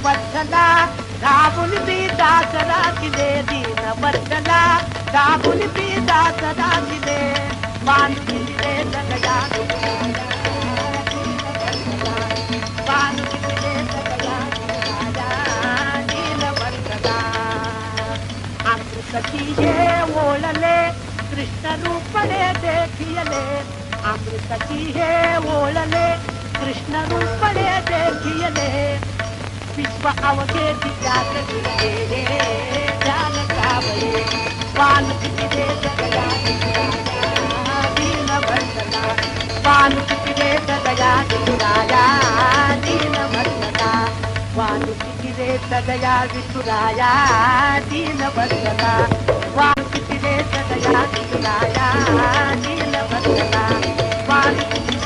बद्धला दाबून बी दासरा दिले दीन बद्धला दाबून बी दासरा दिले बांधून दिले सगळ्या बांधून दिले सगळ्या दीन बद्धला अमृतची हे ओळले कृष्ण रूपणे देखियले अमृतची हे ओळले कृष्ण रूपणे देखियले विश्व अवघे तिच्यात गिरले ध्यान कावळे बालक तिथे सगळ्या दीन बंधना बालक तिथे सगळ्या विठुराया दीन बंधना बालक तिथे सगळ्या विठुराया दीन बंधना बालक तिथे सगळ्या विठुराया दीन बंधना बालक